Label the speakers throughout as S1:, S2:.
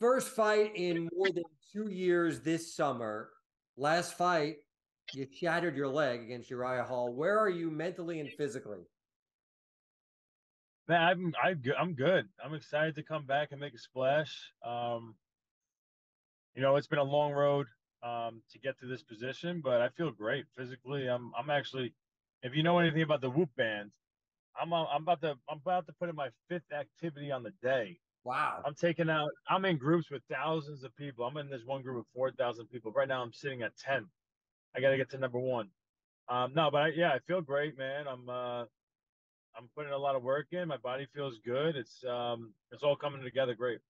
S1: First fight in more than 2 years this summer. Last fight, you shattered your leg against Uriah Hall. Where are you mentally and physically?
S2: Man, I'm good. I'm excited to come back and make a splash. It's been a long road to get to this position, but I feel great physically. I'm actually, if you know anything about the Whoop band, I'm about to put in my fifth activity on the day.
S1: Wow.
S2: I'm in groups with thousands of people. I'm in this one group with 4,000 people. Right now I'm sitting at 10. I got to get to number one. No, but yeah, I feel great, man. I'm putting a lot of work in. My body feels good. It's all coming together great.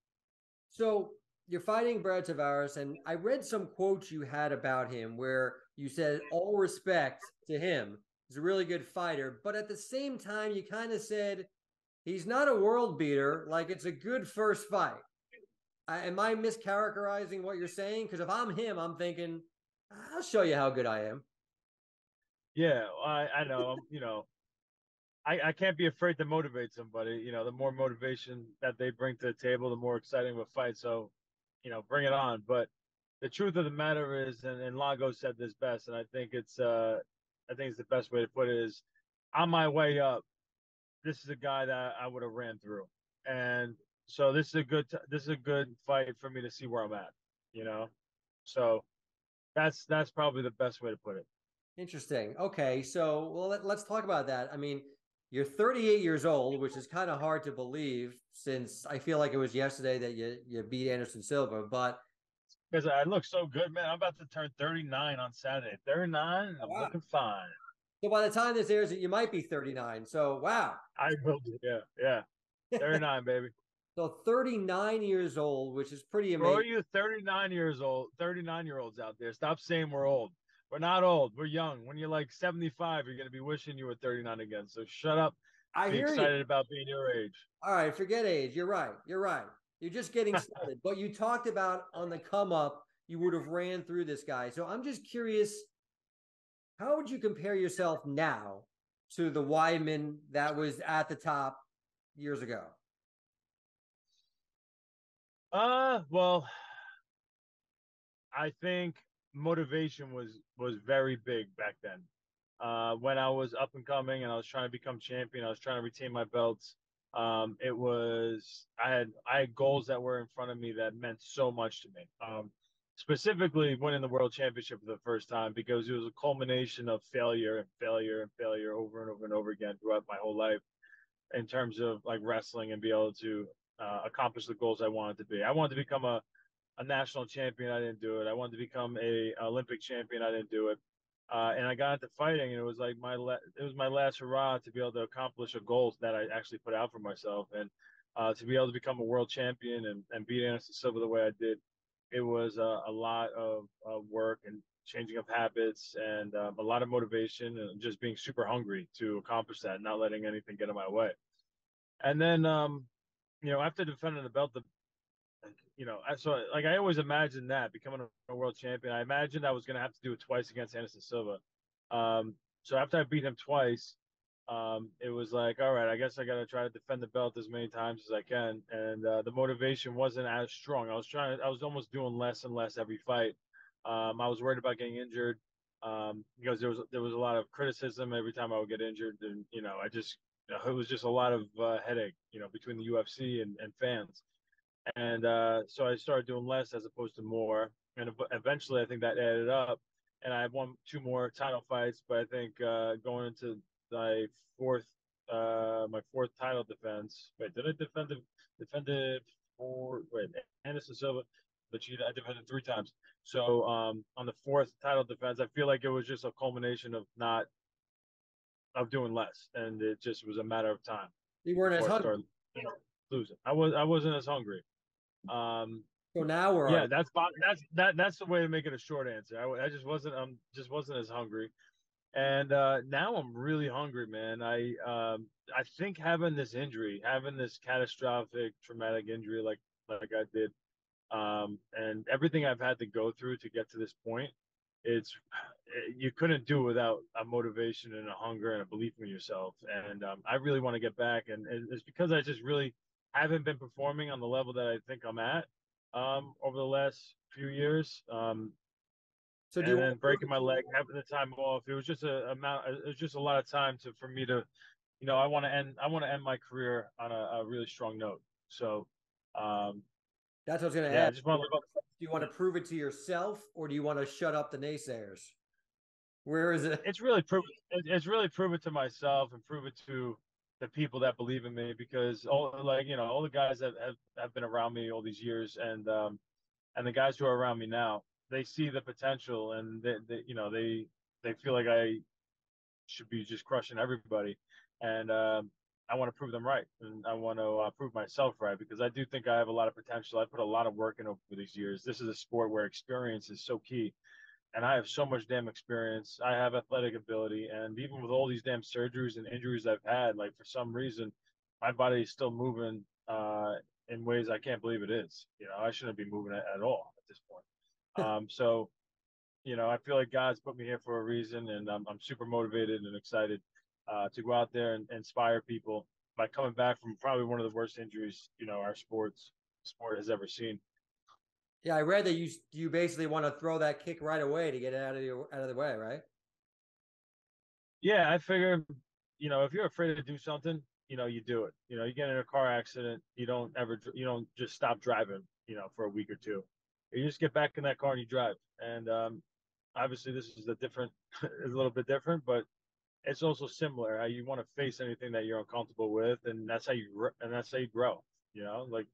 S1: So you're fighting Brad Tavares, and I read some quotes you had about him where you said, all respect to him. He's a really good fighter. But at the same time, you kind of said, he's not a world beater. Like, it's a good first fight. Am I mischaracterizing what you're saying? Because if I'm him, I'm thinking, I'll show you how good I am.
S2: Yeah, I know. I can't be afraid to motivate somebody. The more motivation that they bring to the table, the more exciting of a fight. So, bring it on. But the truth of the matter is, and Lago said this best, and I think it's the best way to put it is, on my way up, this is a guy that I would have ran through, and so this is a good fight for me to see where I'm at. You know, so that's probably the best way to put it.
S1: Interesting. Okay, so well, let's talk about that. I mean, you're 38 years old, which is kind of hard to believe since I feel like it was yesterday that you beat Anderson Silva. But
S2: Because I look so good, man. I'm about to turn 39 on Saturday. 39, and I'm
S1: wow.
S2: looking fine.
S1: So by the time this airs, you might be 39. So wow.
S2: I will do. Yeah, yeah. 39, baby.
S1: So 39 years old, which is pretty
S2: For all
S1: amazing.
S2: you 39 years old, 39-year-olds out there, stop saying we're old. We're not old. We're young. When you're like 75, you're going to be wishing you were 39 again. So shut up.
S1: I
S2: Be
S1: hear you.
S2: excited about being your age.
S1: All right, forget age. You're right. You're right. You're just getting started. But you talked about on the come up, you would have ran through this guy. So I'm just curious, how would you compare yourself now to the Weidman that was at the top years ago?
S2: Well, I think motivation was very big back then. When I was up and coming and I was trying to become champion, I was trying to retain my belts. It was I had goals that were in front of me that meant so much to me. Specifically winning the world championship for the first time because it was a culmination of failure and failure and failure over and over and over again throughout my whole life in terms of like wrestling and be able to accomplish the goals I wanted to be. I wanted to become a national champion. I didn't do it. I wanted to become a Olympic champion. I didn't do it. And I got into fighting, and it was like it was my last hurrah to be able to accomplish a goal that I actually put out for myself, and to be able to become a world champion and beat Anderson Silva the way I did. It was a lot of work and changing of habits and a lot of motivation and just being super hungry to accomplish that, not letting anything get in my way. And then, after defending the belt, I always imagined that becoming a world champion. I imagined I was going to have to do it twice against Anderson Silva. So after I beat him twice, it was like, all right, I guess I got to try to defend the belt as many times as I can. And the motivation wasn't as strong. I was almost doing less and less every fight. I was worried about getting injured because there was a lot of criticism every time I would get injured, and it was just a lot of headache, between the UFC and fans. And so I started doing less as opposed to more. And eventually, I think that added up. And I won two more title fights. But I think going into my fourth my fourth title defense. Wait, did I defend it for wait Anderson Silva? But I defended three times. So on the fourth title defense, I feel like it was just a culmination of not of doing less, and it just was a matter of time
S1: You weren't as
S2: before I
S1: hungry.
S2: started losing. I wasn't as hungry.
S1: So now where are
S2: Yeah,
S1: you?
S2: that's the way to make it a short answer. I just wasn't as hungry, and now I'm really hungry, man. I think having this injury, having this catastrophic traumatic injury like I did, and everything I've had to go through to get to this point, it's you couldn't do it without a motivation and a hunger and a belief in yourself. And I really want to get back, and it's because I just really haven't been performing on the level that I think I'm at. over the last few years.
S1: So do you
S2: And
S1: want
S2: then
S1: to prove
S2: breaking
S1: it
S2: my
S1: to
S2: leg,
S1: yourself?
S2: having the time off. It was just a amount. It was just a lot of time for me to, I want to end. I want to end my career on a really strong note. So, um,
S1: That's what I was going to
S2: yeah, I
S1: ask.
S2: just want to live up.
S1: Do you want to prove it to yourself or do you want to shut up the naysayers? Where is it?
S2: It's really prove it to myself and prove it to the people that believe in me because all the guys that have been around me all these years and the guys who are around me now, they see the potential and they feel like I should be just crushing everybody. And I want to prove them right, and I want to prove myself right because I do think I have a lot of potential. I put a lot of work in over these years. This is a sport where experience is so key, and I have so much damn experience. I have athletic ability, and even with all these damn surgeries and injuries I've had, like for some reason, my body is still moving in ways I can't believe it is. I shouldn't be moving it at all at this point. So I feel like God's put me here for a reason, and I'm super motivated and excited to go out there and inspire people by coming back from probably one of the worst injuries our sport has ever seen.
S1: Yeah, I read that you basically want to throw that kick right away to get it out of the way, right?
S2: Yeah, I figure, if you're afraid to do something, you do it. You get in a car accident, you don't just stop driving, for a week or two. You just get back in that car and you drive. And obviously, this is is a little bit different, but it's also similar. How you want to face anything that you're uncomfortable with, and that's how you grow. Like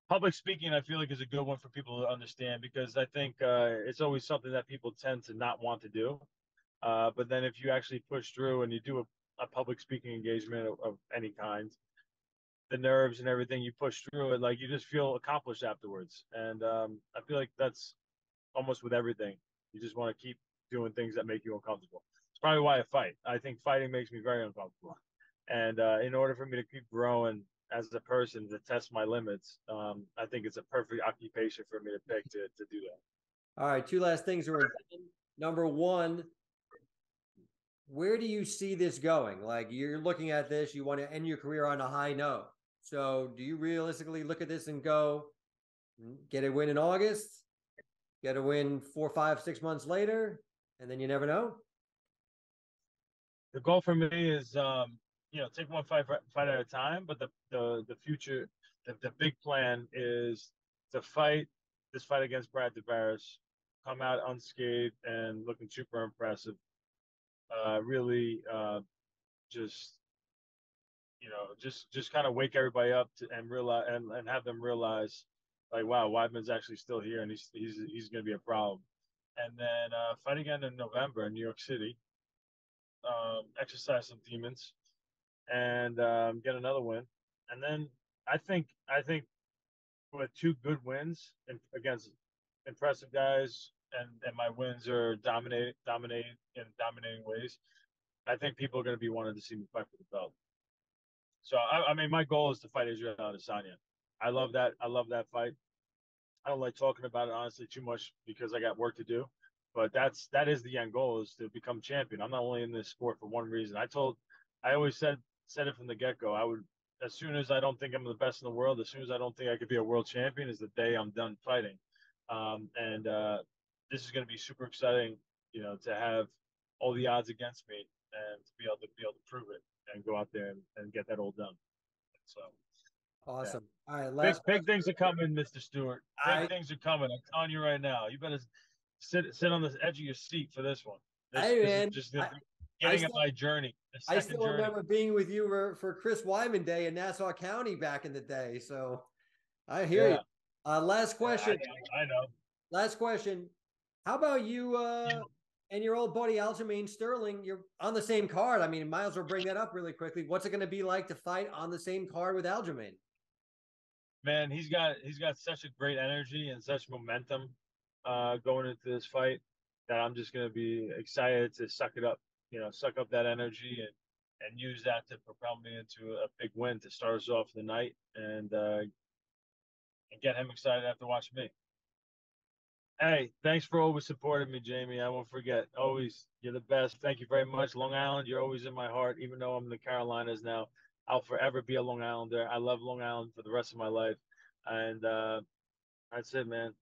S2: public speaking, I feel like is a good one for people to understand because I think it's always something that people tend to not want to do. But then if you actually push through and you do a public speaking engagement of any kind, the nerves and everything you push through it, like you just feel accomplished afterwards. And I feel like that's almost with everything. You just want to keep doing things that make you uncomfortable. It's probably why I fight. I think fighting makes me very uncomfortable. And in order for me to keep growing as a person to test my limits, I think it's a perfect occupation for me to pick to do that.
S1: All right, two last things are done. Number one, where do you see this going? Like you're looking at this, you want to end your career on a high note. So do you realistically look at this and go, get a win in August, get a win 4, 5, 6 months later, and then you never know?
S2: The goal for me is take one fight at a time, but the future, the big plan is to fight this fight against Brad Tavares, come out unscathed and looking super impressive. Really, just just kind of wake everybody up and realize and have them realize, like, wow, Weidman's actually still here and he's going to be a problem. And then fight again in November in New York City. Exercise some demons and get another win. And then I think with two good wins against impressive guys, and my wins are dominating in dominating ways. I think people are going to be wanting to see me fight for the belt. So I mean, my goal is to fight Israel Adesanya. I love that. I love that fight. I don't like talking about it honestly too much because I got work to do. But that is the end goal is to become champion. I'm not only in this sport for one reason. I always said it from the get go. I would as soon as I don't think I'm the best in the world, as soon as I don't think I could be a world champion, is the day I'm done fighting. And this is going to be super exciting, to have all the odds against me and to be able to prove it and go out there and get that all done. So yeah.
S1: Awesome. All right,
S2: Big
S1: last
S2: big
S1: question.
S2: things are coming, Mr. Stewart. Big
S1: I
S2: things are coming. I'm telling you right now. You better sit on the edge of your seat for this one. This
S1: hey
S2: this is
S1: man,
S2: just the
S1: I
S2: beginning of
S1: still
S2: my journey, the
S1: I
S2: second
S1: still
S2: journey.
S1: remember being with you for Chris Wyman Day in Nassau County back in the day. So I hear you.
S2: Yeah,
S1: Last
S2: yeah,
S1: question.
S2: I know.
S1: Last question. How about you and your old buddy Aljamain Sterling? You're on the same card. I mean, might as well bring that up really quickly. What's it going to be like to fight on the same card with Aljamain?
S2: Man, he's got such a great energy and such momentum going into this fight that I'm just gonna be excited to suck up that energy and use that to propel me into a big win to start us off the night and get him excited after watching me. Hey, thanks for always supporting me, Jamie. I won't forget. Always, you're the best. Thank you very much. Long Island, you're always in my heart, even though I'm in the Carolinas now. I'll forever be a Long Islander. I love Long Island for the rest of my life. And That's it, man.